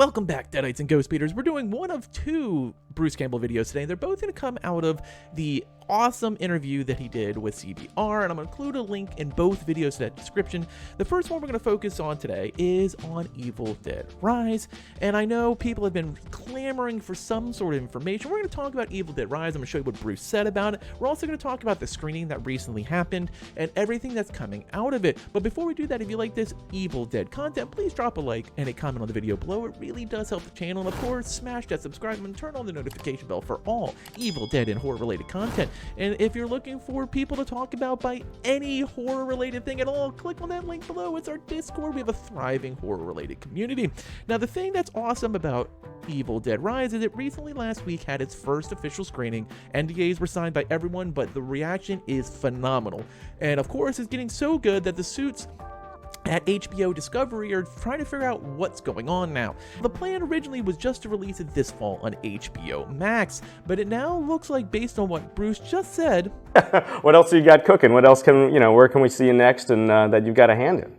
Welcome back, Deadites and Ghost Beaters. We're doing one of two Bruce Campbell videos today. They're both going to come out of the awesome interview that he did with CBR, and I'm going to include a link in both videos to that description. The first one we're going to focus on today is on Evil Dead Rise, and I know people have been clamoring for some sort of information. We're going to talk about Evil Dead Rise. I'm going to show you what Bruce said about it. We're also going to talk about the screening that recently happened and everything that's coming out of it. But before we do that, if you like this Evil Dead content, please drop a like and a comment on the video below. It really does help the channel, and of course, smash that subscribe button and turn on the notification bell for all Evil Dead and horror related content. And if you're looking for people to talk about by any horror related thing at all, click on that link below. It's our Discord. We have a thriving horror related community. Now, the thing that's awesome about Evil Dead Rise is it recently last week had its first official screening. NDAs were signed by everyone, but the reaction is phenomenal. And of course, it's getting so good that the suits at HBO Discovery are trying to figure out what's going on now. The plan originally was just to release it this fall on HBO Max, but it now looks like, based on what Bruce just said... What else you got cooking? What else can, where can we see you next and that you've got a hand in?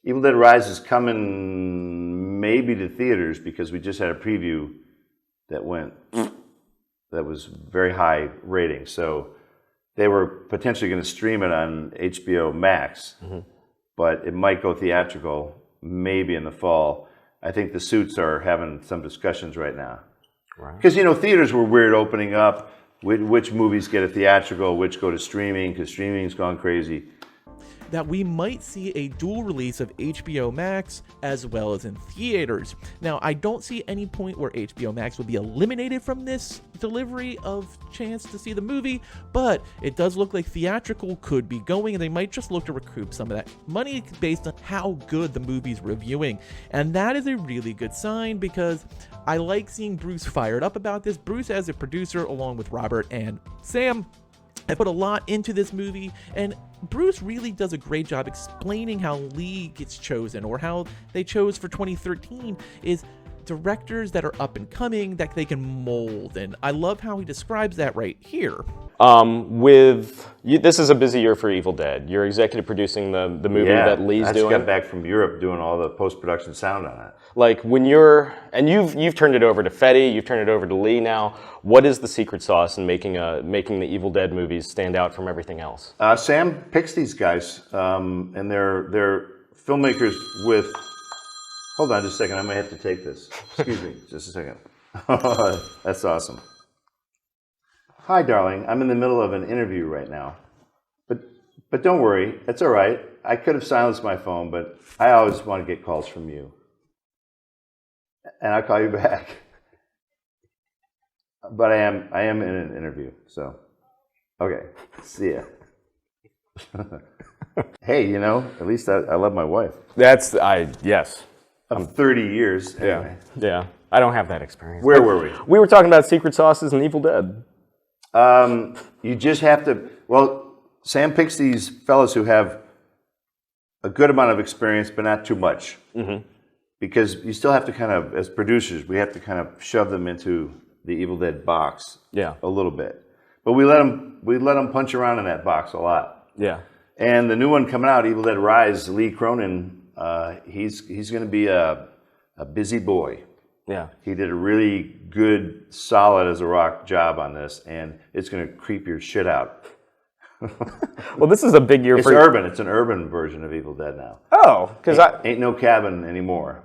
Evil Dead Rise is coming maybe to theaters because we just had a preview that was very high rating. So they were potentially going to stream it on HBO Max. Mm-hmm. But it might go theatrical maybe in the fall. I think the suits are having some discussions right now. Because, theaters were weird opening up, which movies get a theatrical, which go to streaming, because streaming's gone crazy. That we might see a dual release of HBO Max as well as in theaters. Now, I don't see any point where HBO Max would be eliminated from this delivery of chance to see the movie, but it does look like theatrical could be going, and they might just look to recoup some of that money based on how good the movie's reviewing. And that is a really good sign, because I like seeing Bruce fired up about this. Bruce, as a producer, along with Robert and Sam, I put a lot into this movie, and Bruce really does a great job explaining how Lee gets chosen, or how they chose for 2013 is directors that are up and coming that they can mold, and I love how he describes that right here. This is a busy year for Evil Dead. You're executive producing the movie that Lee's doing. I just got back from Europe doing all the post-production sound on it. Like when you've turned it over to Fetty, you've turned it over to Lee now. What is the secret sauce in making the Evil Dead movies stand out from everything else? Sam picks these guys, and they're filmmakers with. Hold on just a second. I might have to take this. Excuse me, just a second. That's awesome. Hi, darling. I'm in the middle of an interview right now, but don't worry. It's all right. I could have silenced my phone, but I always want to get calls from you. And I'll call you back. But I am in an interview, so okay. See ya. Hey, at least I love my wife. Yes. Of 30 years. Anyway. Yeah. I don't have that experience. Where were we? We were talking about secret sauces and Evil Dead. You just have to. Well, Sam picks these fellas who have a good amount of experience, but not too much. Mm-hmm. Because you still have to kind of, as producers, we have to kind of shove them into the Evil Dead box a little bit. But we let them punch around in that box a lot. Yeah. And the new one coming out, Evil Dead Rise, Lee Cronin, he's going to be a busy boy. Yeah. He did a really good, solid as a rock job on this, and it's going to creep your shit out. Well, this is a big year for... It's urban. It's an urban version of Evil Dead now. Oh, because ain't no cabin anymore.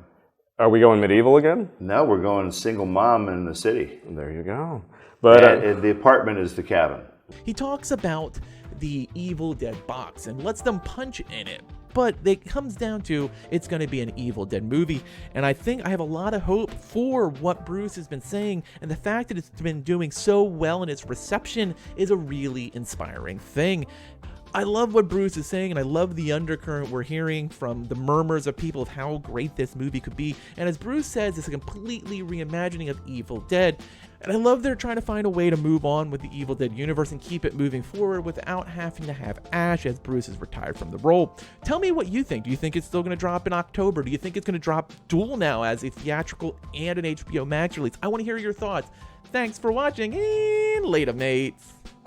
Are we going medieval again? No, we're going single mom in the city. There you go. But the apartment is the cabin. He talks about the Evil Dead box and lets them punch in it. But it comes down to it's going to be an Evil Dead movie, and I think I have a lot of hope for what Bruce has been saying, and the fact that it's been doing so well in its reception is a really inspiring thing. I love what Bruce is saying, and I love the undercurrent we're hearing from the murmurs of people of how great this movie could be, and as Bruce says, it's a completely reimagining of Evil Dead. And I love they're trying to find a way to move on with the Evil Dead universe and keep it moving forward without having to have Ash, as Bruce is retired from the role. Tell me what you think. Do you think it's still going to drop in October? Do you think it's going to drop dual now as a theatrical and an HBO Max release? I want to hear your thoughts. Thanks for watching, and later, mates.